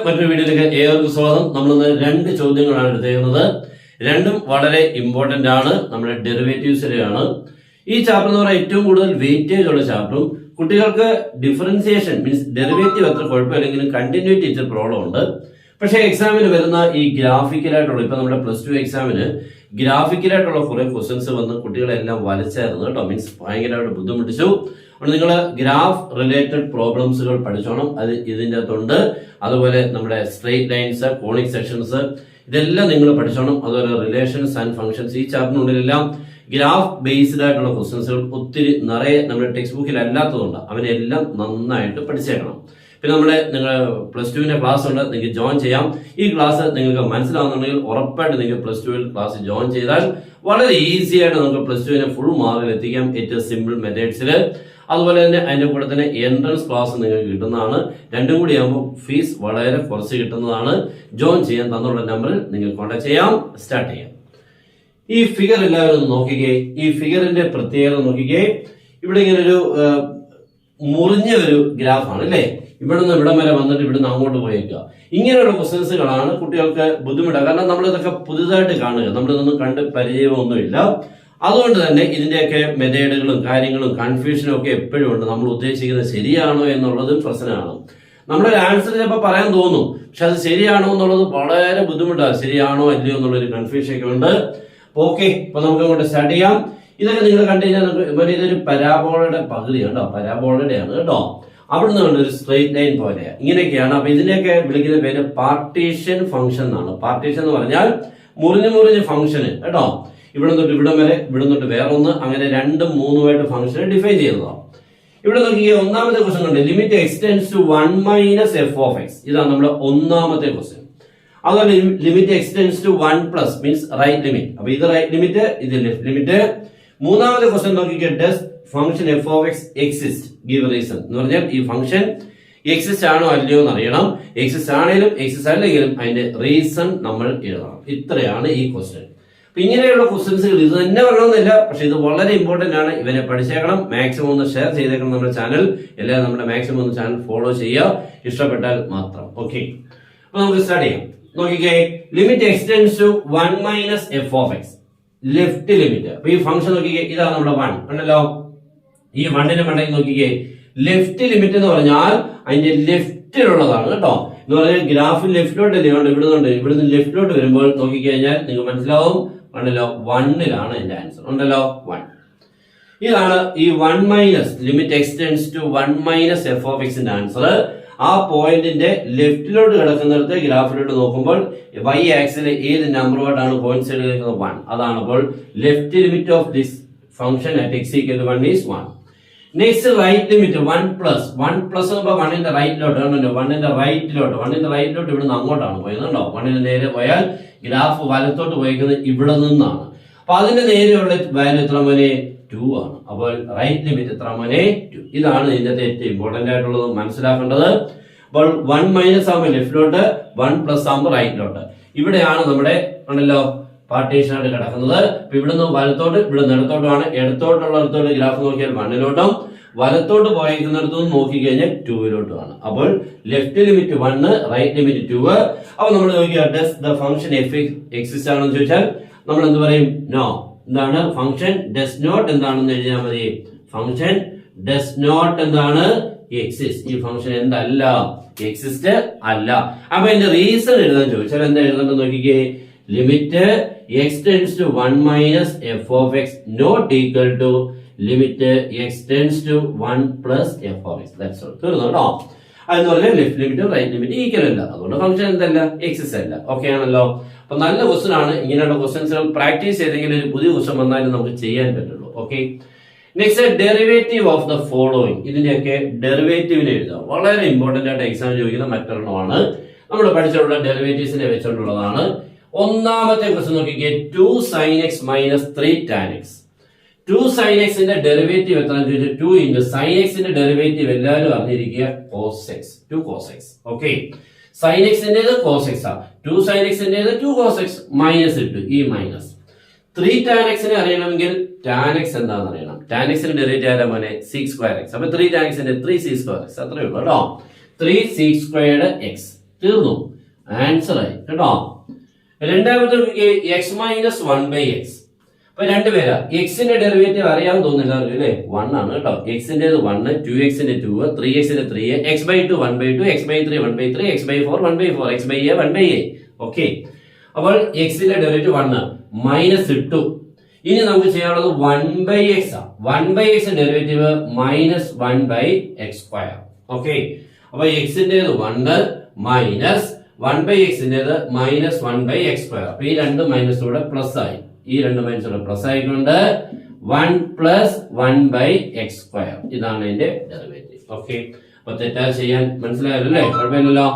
മറ്റൊരു വീഡിയോയിലേക്ക് ഏവർക്കും സ്വാഗതം. നമ്മളിന്ന് 2 ചോദ്യങ്ങളാണ് എടുത്തേക്കുന്നത്. രണ്ടും വളരെ ഇമ്പോർട്ടന്റ് ആണ്. നമ്മുടെ ഡെറിവേറ്റീവ്സിലെയാണ്. ഈ ചാപ്റ്റർ എന്ന് പറയുന്നത് ഏറ്റവും കൂടുതൽ വെയിറ്റേജ് ഉള്ള ചാപ്റ്ററും കുട്ടികൾക്ക് ഡിഫറൻസിയേഷൻ മീൻസ് ഡെറിവേറ്റീവ് അത്ര കുഴപ്പമില്ലെങ്കിലും കണ്ടിന്യൂറ്റി ഇച്ചിരി പ്രോബ്ലം ഉണ്ട്. പക്ഷെ എക്സാമിന് വരുന്ന ഈ ഗ്രാഫിക്കലായിട്ടുള്ള ഇപ്പൊ നമ്മുടെ +2 എക്സാമിന് ഗ്രാഫിക്കലായിട്ടുള്ള കുറെ ക്വസ്റ്റ്യൻസ് വന്ന് കുട്ടികളെല്ലാം വലച്ചായിരുന്നു കേട്ടോ. മീൻസ് ഭയങ്കരമായിട്ട് ബുദ്ധിമുട്ടിച്ചു. അപ്പോൾ നിങ്ങൾ ഗ്രാഫ് റിലേറ്റഡ് പ്രോബ്ലംസുകൾ പഠിച്ചോണം. അത് ഇതിൻ്റെ അകത്തുണ്ട്. അതുപോലെ നമ്മുടെ സ്ട്രെയിറ്റ് ലൈൻസ്, കോണിക് സെക്ഷൻസ് ഇതെല്ലാം നിങ്ങൾ പഠിച്ചോണം. അതുപോലെ റിലേഷൻസ് ആൻഡ് ഫംഗ്ഷൻസ് ഈ ചാപ്റ്ററിനുള്ളിലെല്ലാം ഗ്രാഫ് ബേസ്ഡ് ആയിട്ടുള്ള ക്വസ്റ്റ്യൻസുകൾ ഒത്തിരി നിറയെ നമ്മുടെ ടെക്സ്റ്റ് ബുക്കിൽ അല്ലാത്തതുകൊണ്ട് അവനെല്ലാം നന്നായിട്ട് പഠിച്ചേക്കണം. പിന്നെ നിങ്ങൾ +2 ക്ലാസ് ഉണ്ട്, നിങ്ങൾക്ക് ജോയിൻ ചെയ്യാം. ഈ ക്ലാസ് നിങ്ങൾക്ക് മനസ്സിലാവുന്നുണ്ടെങ്കിൽ ഉറപ്പായിട്ട് നിങ്ങൾക്ക് +2 ക്ലാസ് ജോയിൻ ചെയ്താൽ വളരെ ഈസി ആയിട്ട് നമുക്ക് +2 ഫുൾ മാർക്കിൽ എത്തിക്കാം ഏറ്റവും സിമ്പിൾ മെത്തേഡ്സിൽ. അതുപോലെ തന്നെ അതിന്റെ കൂടെ തന്നെ എൻട്രൻസ് ക്ലാസ് നിങ്ങൾക്ക് കിട്ടുന്നതാണ്. രണ്ടും കൂടി ആകുമ്പോൾ ഫീസ് വളരെ കുറച്ച് കിട്ടുന്നതാണ്. ജോയിൻ ചെയ്യാൻ തന്നുള്ള നമ്പറിൽ നിങ്ങൾ കോൺടാക്ട് ചെയ്യാം. സ്റ്റാർട്ട് ചെയ്യാം. ഈ ഫിഗർ എല്ലാവരും ഒന്ന് നോക്കിക്കേ. ഈ ഫിഗറിന്റെ പ്രത്യേകത നോക്കിക്കേ. ഇവിടെ ഇങ്ങനെ ഒരു മുറിഞ്ഞ ഒരു ഗ്രാഫാണ് അല്ലേ. ഇവിടെ നിന്ന് ഇവിടം വരെ വന്നിട്ട് ഇവിടുന്ന് അങ്ങോട്ട് പോയേക്കുക. ഇങ്ങനെയുള്ള ക്വസ്റ്റ്യൻസുകളാണ് കുട്ടികൾക്ക് ബുദ്ധിമുട്ടാണ്. കാരണം നമ്മളിതൊക്കെ പുതുതായിട്ട് കാണുക, നമ്മളിതൊന്നും കണ്ട് പരിചയമൊന്നുമില്ല. അതുകൊണ്ട് തന്നെ ഇതിന്റെയൊക്കെ മെത്തേഡുകളും കാര്യങ്ങളും കൺഫ്യൂഷനും ഒക്കെ എപ്പോഴും ഉണ്ട്. നമ്മൾ ഉദ്ദേശിക്കുന്നത് ശരിയാണോ എന്നുള്ളതും പ്രശ്നമാണ്. നമ്മളൊരു ആൻസർ ചിലപ്പോൾ പറയാൻ തോന്നും, പക്ഷെ അത് ശരിയാണോ എന്നുള്ളത് വളരെ ബുദ്ധിമുട്ടാണ്. ശരിയാണോ അല്ലയോ എന്നുള്ളൊരു കൺഫ്യൂഷൻ ഒക്കെ ഉണ്ട്. ഓക്കെ, അപ്പൊ നമുക്ക് അങ്ങോട്ട് സ്റ്റാർട്ട് ചെയ്യാം. ഇതൊക്കെ നിങ്ങൾ കണ്ടു കഴിഞ്ഞാൽ ഇതൊരു പരാബോളയുടെ പകുതിയാണ് കേട്ടോ. പരാബോളയുടെ ആണ് കേട്ടോ. അവിടുന്ന് കണ്ട ഒരു സ്ട്രെയിറ്റ് ലൈൻ പോലെയാണ്. ഇങ്ങനെയൊക്കെയാണ്. അപ്പൊ ഇതിനെയൊക്കെ വിളിക്കുന്ന പേര് പാർട്ടീഷൻ ഫംഗ്ഷൻ എന്നാണ്. പാർട്ടീഷൻ എന്ന് പറഞ്ഞാൽ മുറിഞ്ഞ് ഫംഗ്ഷന് കേട്ടോ. ഇവിടെ തൊട്ട് ഇവിടം വരെ, ഇവിടെ തൊട്ട് വേറെ ഒന്ന്, അങ്ങനെ 2, 3 ഫംഗ്ഷനെ ഡിഫൈൻ ചെയ്യുന്നതാണ്. ഇവിടെ നോക്കി ഒന്നാമത്തെ ക്വസ്റ്റൻ കണ്ട് limit x tends to 1 - f of x. ഇതാണ് നമ്മുടെ ഒന്നാമത്തെ ക്വസ്റ്റൻ. അതുപോലെ limit x tends to 1+ means right limit. അപ്പൊ ഇത് റൈറ്റ് ലിമിറ്റ്, ഇത് ലെഫ്റ്റ് ലിമിറ്റ്. മൂന്നാമത്തെ ക്വസ്റ്റൻ നോക്കിക്കേ, does function f of x exist, give reason എന്ന് പറഞ്ഞാൽ ഈ ഫംഗ്ഷൻ എക്സിസ്റ്റ് ആണോ അല്ലയോ എന്ന് അറിയണം. എക്സിസ്റ്റ് ആണെങ്കിലും എക്സിസ്റ്റ് അല്ലെങ്കിലും അതിന്റെ റീസൺ നമ്മൾ എഴുതണം. ഇത്രയാണ് ഈ ക്വസ്റ്റൻ. അപ്പൊ ഇങ്ങനെയുള്ള ക്വസ്റ്റ്യൻസുകൾ ഇത് തന്നെ വരണമെന്നില്ല, പക്ഷെ ഇത് വളരെ ഇമ്പോർട്ടന്റ് ആണ്. ഇവനെ പഠിച്ചേക്കണം. മാക്സിമം ഒന്ന് ഷെയർ ചെയ്തേക്കണം നമ്മുടെ ചാനൽ. എല്ലാവരും നമ്മുടെ മാക്സിമം ഒന്ന് ചാനൽ ഫോളോ ചെയ്യുക, ഇഷ്ടപ്പെട്ടാൽ മാത്രം. ഓക്കെ, അപ്പൊ നമുക്ക് സ്റ്റാർട്ട് ചെയ്യാം. നോക്കിക്കേ, limit x tends to 1 - f of x, left limit. അപ്പൊ ഈ ഫംഗ്ഷൻ നോക്കിക്കേ, ഇതാണ് നമ്മുടെ 1 ഉണ്ടല്ലോ. ഈ 1ന്റെ മണ്ടയ്ക്ക് നോക്കിക്കേ, ലെഫ്റ്റ് ലിമിറ്റ് എന്ന് പറഞ്ഞാൽ അതിന്റെ ലെഫ്റ്റിലുള്ളതാണ് കേട്ടോ. എന്ന് പറഞ്ഞാൽ ഗ്രാഫിൽ ലെഫ്റ്റിലോട്ട് അല്ലേ, ഇവിടുന്ന് ലെഫ്റ്റിലോട്ട് വരുമ്പോൾ നോക്കിക്കഴിഞ്ഞാൽ നിങ്ങൾക്ക് മനസ്സിലാവും ഉണ്ടല്ലോ 1ലാണ് എന്റെ ആൻസർ ഉണ്ടല്ലോ 1. ഇതാണ് ഈ 1 limit x tends to 1 - f of x ന്റെ ആൻസർ. ആ പോയിന്റിന്റെ ലെഫ്റ്റിലോട്ട് കിടക്കുന്നിടത്ത് ഗ്രാഫിലോട്ട് നോക്കുമ്പോൾ y ആക്സിൽ ഏത് നമ്പറുമായിട്ടാണ് കോയിൻസൈഡ് ചെയ്യുന്നത് 1. അതാണ് അപ്പോൾ left limit of this function at x = 1 is 1. Next right limit 1+. 1+ 1ന്റെ റൈറ്റിലോട്ട് കണ്ടോ. 1ന്റെ റൈറ്റിലോട്ട് ഇവിടുന്ന് അങ്ങോട്ടാണ് പോയത് കണ്ടോ. 1ന് നേരെ പോയാൽ ഗ്രാഫ് വലത്തോട്ട് പോയിരിക്കുന്നത് ഇവിടെ നിന്നാണ്. അപ്പൊ അതിന്റെ നേരെയുള്ള വാല്യൂ എത്ര മോനെ 2 ആണ്. അപ്പോൾ റൈറ്റ് ലിമിറ്റ് എത്ര മോനെ 2. ഇതാണ് ഇതിന്റെ ഏറ്റവും ഇമ്പോർട്ടന്റ് ആയിട്ടുള്ളത് മനസ്സിലാക്കേണ്ടത്. അപ്പോൾ 1- ആകുമ്പോൾ ലെഫ്റ്റിലോട്ട്, 1+ ആകുമ്പോൾ റൈറ്റിലോട്ട്. ഇവിടെയാണ് നമ്മുടെ ഉണ്ടല്ലോ പാർട്ടീഷൻ ആയിട്ട് കിടക്കുന്നത്. അപ്പൊ ഇവിടുന്ന് വലത്തോട്ട്, ഇവിടെ ഇടത്തോട്ടുമാണ്. ഇടത്തോട്ടുള്ളിടത്തോട്ട് ഗ്രാഫ് നോക്കിയാൽ 1ലോട്ടും, വലത്തോട്ട് പോയിരിക്കുന്നിടത്തും നോക്കിക്കഴിഞ്ഞാൽ 2ലോട്ടുമാണ്. അപ്പോൾ ലെഫ്റ്റ് ലിമിറ്റ് 1, റൈറ്റ് ലിമിറ്റ് 2. അപ്പൊ നമ്മൾ നോക്കിയാൽ does the function f exist ആണെന്ന് ചോദിച്ചാൽ നമ്മൾ എന്ത് പറയും? നോ. എന്താണ് ഫംഗ്ഷൻ ഡസ് നോട്ട് എന്താണെന്ന് എഴുതിയാൽ മതി. ഫംഗ്ഷൻ ഡസ് നോട്ട് എന്താണ് എക്സിസ്റ്റ്. ഈ ഫംഗ്ഷൻ എന്തല്ല, എക്സിസ്റ്റ് അല്ല. അപ്പൊ എന്റെ റീസൺ എഴുതാൻ ചോദിച്ചാൽ എന്താ എഴുതേണ്ടത് നോക്കിക്കേ, limit x tends to 1 - f of x not equal to limit x tends to 1+ f of x. That's all. തീർന്നു കേട്ടോ. അതെന്ന് പറഞ്ഞാൽ ലെഫ്റ്റ് ലിമിറ്റും റൈറ്റ് ലിമിറ്റ് ഈക്വൽ അല്ല. അതുകൊണ്ട് ഫംഗ്ഷൻ എന്തല്ല, എക്സിസ്റ്റ് അല്ല. ഓക്കെ ആണല്ലോ. അപ്പൊ നല്ല ക്വസ്റ്റൻ ആണ്. ഇങ്ങനെയുള്ള ക്വസ്റ്റൻസുകൾ പ്രാക്ടീസ് ചെയ്തെങ്കിൽ ഒരു പുതിയ ക്വസ്റ്റൻ വന്നാലും നമുക്ക് ചെയ്യാൻ പറ്റുള്ളൂ. Okay, next derivative of the following. ഇതിന്റെയൊക്കെ ഡെറിവേറ്റീവിനെ എഴുതുക. വളരെ ഇമ്പോർട്ടന്റ് ആയിട്ട് എക്സാം ചോദിക്കുന്ന മറ്റൊരെണ്ണമാണ്. നമ്മൾ പഠിച്ചിട്ടുള്ള ഡെറിവേറ്റീവ്സിനെ വെച്ചുകൊണ്ടുള്ളതാണ്. ഒന്നാമത്തെ ക്വസ്റ്റൻ നോക്കിക്കേ, 2 sin x - 3 tan x. 2 sin x ന്റെ ഡെറിവേറ്റീവ് എത്രയാണെന്ന് ചോദിച്ചാൽ 2 × sin x ന്റെ ഡെറിവേറ്റീവ് എല്ലാവരും അറിഞ്ഞിരിക്കുക cos x. 2 cos x. Okay, sin x ന്റേത് cos x ആ. 2 sin x ന്റേത് 2 cos x minus ഇട്ടു, ഈ മൈനസ്. 3 tan x നെ അറിയണമെങ്കിൽ tan x എന്താണെന്ന് അറിയണം. ടാൻ എക്സിന്റെ ഡെറിവേറ്റീവ് ആരാ മോനെ സീക് സ്ക്വയർ എക്സ്. അപ്പൊ 3 ടാൻ എക്സിന്റെ 3 സീക് സ്ക്വയർ എക്സ് അത്രേ ഉള്ളൂ കേട്ടോ. 3 സീക് സ്ക്വയർഡ് എക്സ് തീർന്നു, ആൻസർ ആയി കേട്ടോ. രണ്ടാമത്തെ എക്സ് മൈനസ് 1/x. അപ്പൊ രണ്ടുപേരാ എക്സിന്റെ ഡെറിവേറ്റീവ് അറിയാൻ തോന്നുന്നില്ല അല്ലേ, 1 ആണ് കേട്ടോ. എക്സിന്റെ 1, 2xന്റെ 2, 3xന്റെ 3, x/2 1/2, x/3 1/3, x/4 1/4, x/a 1/a. Okay, അപ്പോൾ എക്സിന്റെ ഡെറിവേറ്റീവ് 1 മൈനസ് ഇട്ടു. ഇനി നമുക്ക് ചെയ്യാനുള്ളത് 1/x ആണ്. 1/x derivative minus 1/x². Okay, അപ്പൊ എക്സിന്റേത് 1 മൈനസ് 1/x-ന്റേത് മൈനസ് 1/x². അപ്പൊ ഈ രണ്ട് മൈനസ് കൂടെ പ്ലസ് ആയി, ഈ രണ്ട് മൈനസ് കൂടെ പ്ലസ് ആയിക്കൊണ്ട് 1 പ്ലസ് 1/x². ഇതാണ് എന്റെ ഡെറിവേറ്റീവ്. ഓക്കെ, അപ്പൊ തെറ്റാതെ ചെയ്യാൻ മനസ്സിലായല്ലോ അല്ലേ, കുഴപ്പമില്ലല്ലോ.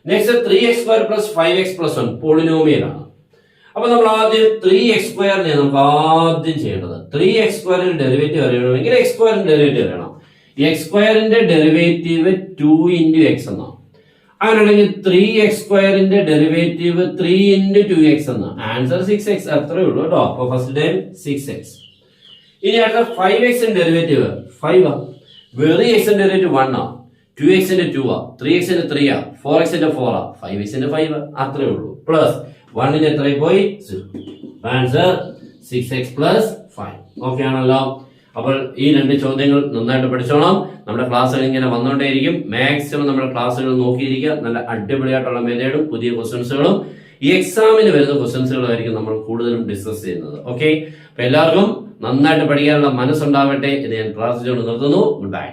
Next 3x² plus 5x plus 1 polynomial ആണ്. അപ്പൊ നമ്മൾ ആദ്യം 3x² നമുക്ക് ആദ്യം ചെയ്യേണ്ടത് 3x² ഡെറിവേറ്റീവ് അറിയണമെങ്കിൽ x² ഡെറിവേറ്റീവ് അറിയണം. x² ഡെറിവേറ്റീവ് 2 into x എന്നാണ്. അങ്ങനെയാണെങ്കിൽ 3x² ഡെറിവേറ്റീവ് 3 into 2x എന്നാണ്. ആൻസർ 6x അത്രേ ഉള്ളൂ കേട്ടോ. അപ്പൊ ഫസ്റ്റ് ടൈം 6x. ഇനി അടുത്ത 5x ഡെറിവേറ്റീവ് 5 ആണ്. വെറി x ഡെറിവേറ്റീവ് 1 ആണ്, 2x-ന്റെ 2 ആ, 3x-ന്റെ 3 ആ, 4x-ന്റെ 4 ആ, 5x-ന്റെ 5 അത്രേ ഉള്ളൂ. പ്ലസ് 1-ന് എത്രയായി പോയി 0. Answer 6x plus 5. ഓക്കെ ആണല്ലോ. അപ്പോൾ ഈ രണ്ട് ചോദ്യങ്ങൾ നന്നായിട്ട് പഠിച്ചോണം. നമ്മുടെ ക്ലാസ്സുകൾ ഇങ്ങനെ വന്നുകൊണ്ടേയിരിക്കും. മാക്സിമം നമ്മുടെ ക്ലാസ്സുകൾ നോക്കിയിരിക്കുക. നല്ല അടിപൊളിയായിട്ടുള്ള മെത്തേഡും പുതിയ ക്വസ്റ്റ്യൻസുകളും ഈ എക്സാമിന് വരുന്ന ക്വസ്റ്റ്യൻസുകളായിരിക്കും നമ്മൾ കൂടുതലും ഡിസ്കസ് ചെയ്യുന്നത്. ഓക്കെ, അപ്പൊ എല്ലാവർക്കും നന്നായിട്ട് പഠിക്കാനുള്ള മനസ്സുണ്ടാവട്ടെ എന്ന് ഞാൻ പ്രാർത്ഥിച്ചുകൊണ്ട് നിർത്തുന്നു. Good bye.